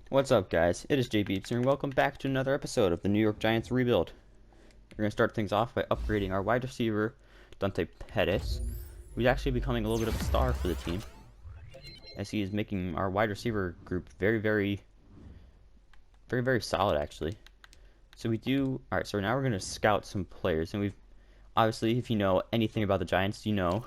What's up, guys? It is JB and welcome back to another episode of the New York Giants rebuild. We're going to start things off by upgrading our wide receiver, Dante Pettis, who's actually becoming a little bit of a star for the team, as he is making our wide receiver group very solid, actually. So alright, so now we're going to scout some players, and obviously, if you know anything about the Giants, you know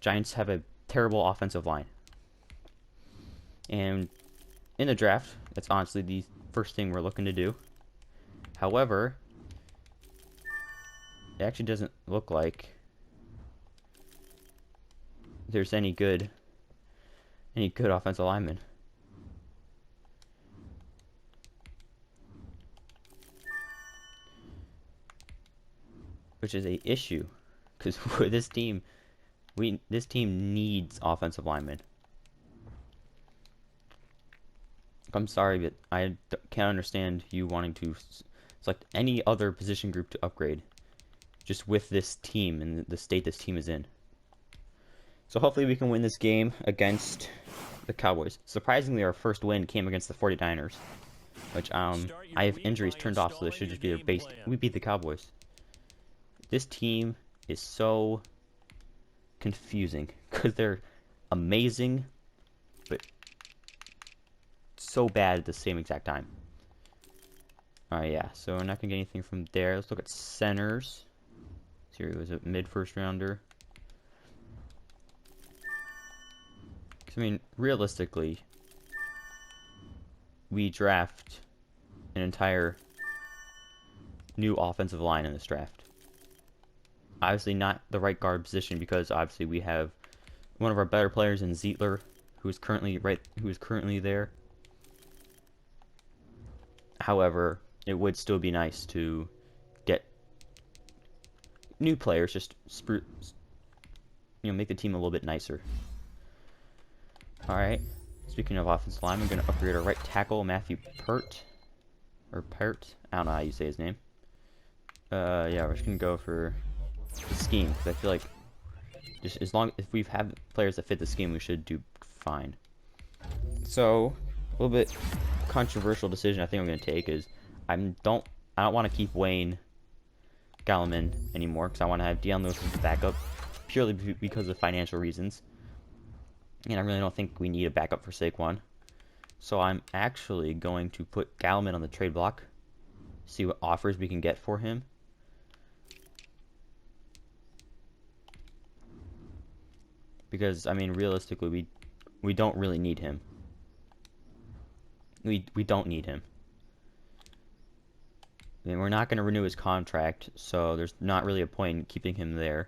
Giants have a terrible offensive line. And in the draft, that's honestly the first thing we're looking to do. However, it actually doesn't look like there's any good offensive linemen. Which is a issue, because this team needs offensive linemen. I'm sorry, but I can't understand you wanting to select any other position group to upgrade, just with this team and the state this team is in. So hopefully we can win this game against the Cowboys. Surprisingly, our first win came against the 49ers, which I have injuries turned off, so this should just be their base. We beat the Cowboys. This team is so confusing because they're amazing, but so bad at the same exact time. Alright, yeah, so we're not going to get anything from there. Let's look at centers. Here he was a mid-first rounder. I mean, realistically, we draft an entire new offensive line in this draft. Obviously not the right guard position, because obviously we have one of our better players in Zietler, who is currently there. However, it would still be nice to get new players, just make the team a little bit nicer. Alright, speaking of offensive line, we're going to upgrade our right tackle, Matthew Pert. Or Pert, I don't know how you say his name. Yeah, we're just going to go for the scheme, because I feel like just if we've had players that fit the scheme, we should do fine. So, a little bit controversial decision I think I'm going to take is I don't want to keep Wayne Gallman anymore, because I want to have Deion Lewis as the backup, purely because of financial reasons. And I really don't think we need a backup for Saquon. So I'm actually going to put Gallman on the trade block, see what offers we can get for him. Because, I mean, realistically, we don't really need him. We don't need him. I mean, we're not going to renew his contract, so there's not really a point in keeping him there.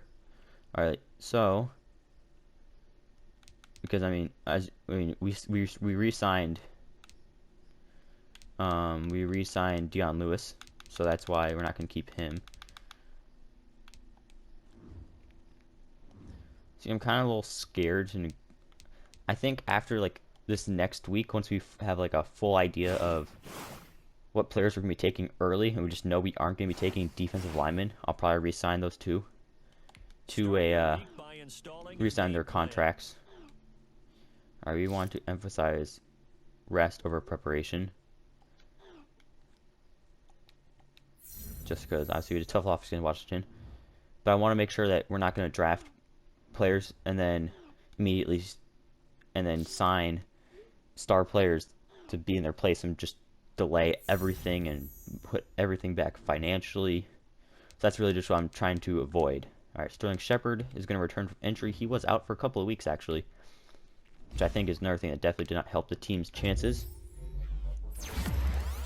Alright, so because we re-signed Deion Lewis, so that's why we're not going to keep him. See, I'm kind of a little scared, and I think after like this next week, once we have like a full idea of what players we're going to be taking early, and we just know we aren't going to be taking defensive linemen, I'll probably re-sign those two to re-sign their contracts. Alright, we want to emphasize rest over preparation. Just because obviously we had a tough loss against Washington. But I want to make sure that we're not going to draft players and then immediately sign star players to be in their place and just delay everything and put everything back financially. So that's really just what I'm trying to avoid. Alright, Sterling Shepard is going to return from injury. He was out for a couple of weeks, actually, which I think is another thing that definitely did not help the team's chances.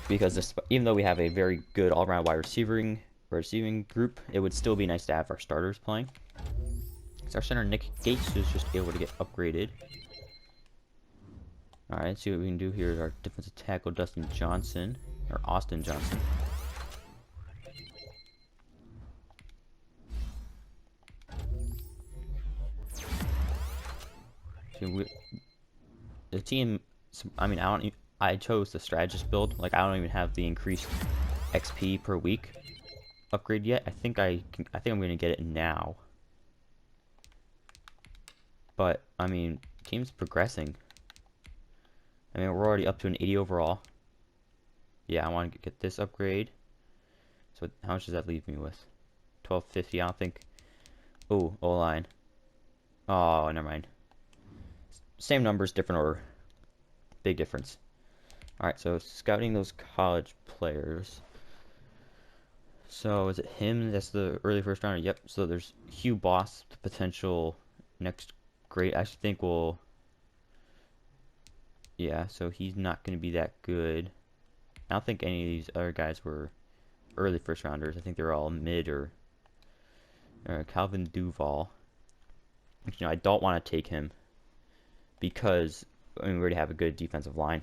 Because even though we have a very good all-around receiving group, it would still be nice to have our starters playing. So our center, Nick Gates, is just able to get upgraded. Alright, let's see what we can do here. Our defensive tackle, Austin Johnson. The team, I mean, I chose the strategist build. Like, I don't even have the increased XP per week upgrade yet. I think I'm gonna get it now. But I mean, team's progressing. I mean, we're already up to an 80 overall. Yeah, I want to get this upgrade. So how much does that leave me with? 1250. I don't think. Oh, O-line. Oh, never mind. Same numbers, different order. Big difference. Alright, so scouting those college players. So is it him? That's the early first rounder. Yep. So there's Hugh Boss, the potential next great. I actually think we'll. Yeah, so he's not going to be that good. I don't think any of these other guys were early first rounders. I think they're all mid or Calvin Duvall. You know, I don't want to take him because I mean we already have a good defensive line.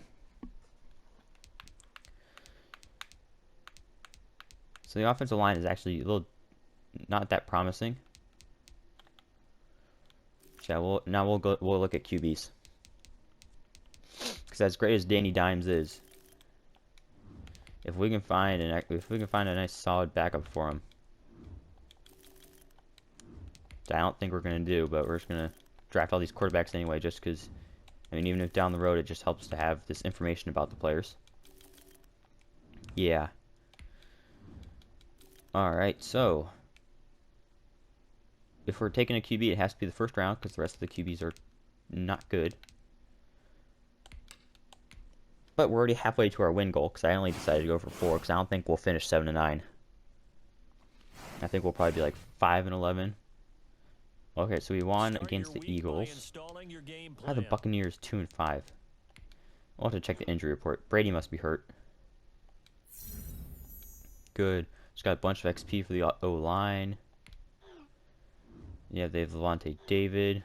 So the offensive line is actually a little not that promising. So we'll look at QBs. Because as great as Danny Dimes is, if we can find a nice solid backup for him, which I don't think we're gonna do, but we're just gonna draft all these quarterbacks anyway, just because. I mean, even if down the road it just helps to have this information about the players. Yeah. All right, so if we're taking a QB, it has to be the first round because the rest of the QBs are not good. But we're already halfway to our win goal because I only decided to go for 4 because I don't think we'll finish 7-9. I think we'll probably be like 5-11. Okay, so we won against the Eagles. How are the Buccaneers 2-5? We'll have to check the injury report. Brady must be hurt. Good. Just got a bunch of XP for the O-line. Yeah, they have Dante David.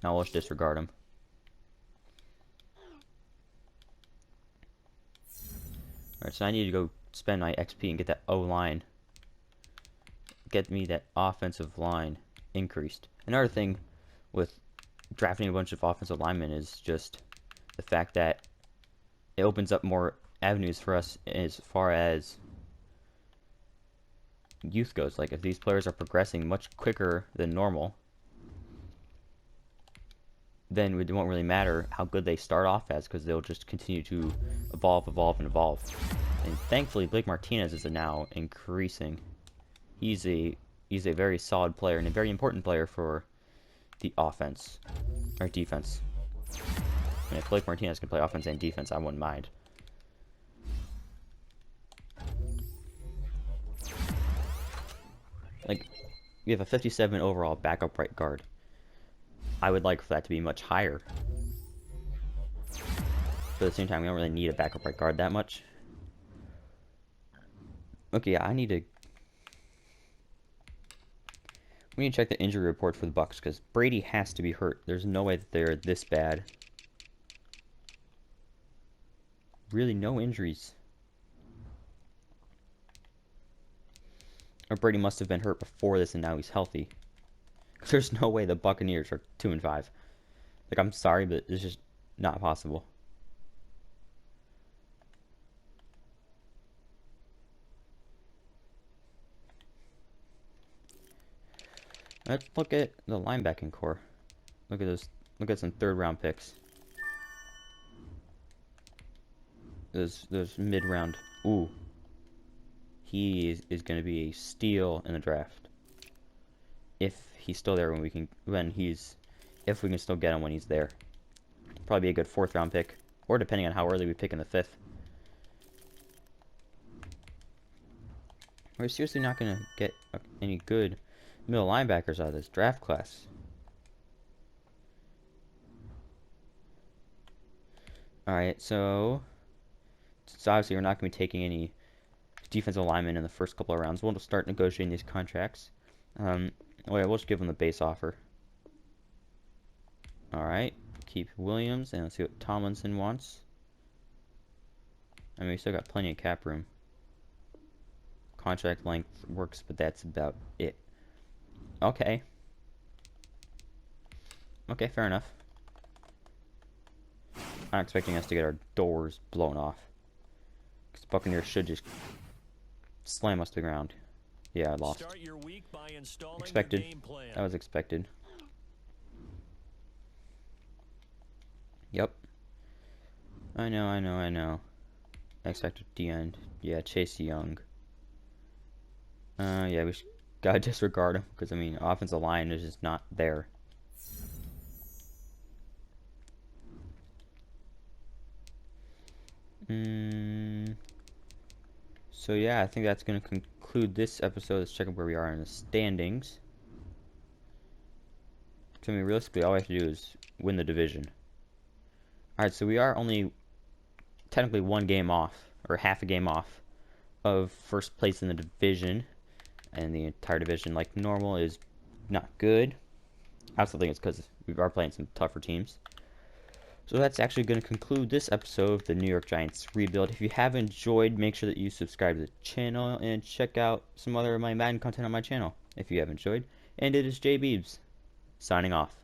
Now let's disregard him. Alright, so I need to go spend my XP and get that O-line. Get me that offensive line increased. Another thing with drafting a bunch of offensive linemen is just the fact that it opens up more avenues for us as far as youth goes. Like if these players are progressing much quicker than normal, then it won't really matter how good they start off as because they'll just continue to evolve. And thankfully, Blake Martinez is now increasing. He's a very solid player and a very important player for the offense or defense. And if Blake Martinez can play offense and defense, I wouldn't mind. Like, we have a 57 overall backup right guard. I would like for that to be much higher. But at the same time, we don't really need a backup right guard that much. Okay, yeah, we need to check the injury report for the Bucs because Brady has to be hurt. There's no way that they're this bad. Really, no injuries. Or Brady must have been hurt before this and now he's healthy. There's no way the Buccaneers are 2-5. Like, I'm sorry, but it's just not possible. Let's look at the linebacking core. Look at those. Look at some third-round picks. Those mid-round. Ooh. He is going to be a steal in the draft. If he's still there if we can still get him when he's there. Probably be a good 4th-round pick, or depending on how early we pick in the 5th. We're seriously not going to get any good middle linebackers out of this draft class. Alright, so obviously we're not going to be taking any defensive linemen in the first couple of rounds. We'll just start negotiating these contracts. We'll just give them the base offer. Alright, keep Williams, and let's see what Tomlinson wants. I mean, we still got plenty of cap room. Contract length works, but that's about it. Okay. Okay, fair enough. I'm not expecting us to get our doors blown off. Because Buccaneers should just slam us to the ground. Yeah, I lost. Expected. That was expected. Yep. I know. X Factor D end. Yeah, Chase Young. Yeah, we gotta disregard him because I mean, offensive line is just not there. So yeah, I think that's gonna conclude this episode. Let's check out where we are in the standings. So I mean, realistically, all we have to do is win the division. All right, so we are only technically one game off, or half a game off, of first place in the division, and the entire division, like normal, is not good. I also think it's because we are playing some tougher teams. So that's actually going to conclude this episode of the New York Giants rebuild. If you have enjoyed, make sure that you subscribe to the channel and check out some other of my Madden content on my channel if you have enjoyed. And it is J Beebs signing off.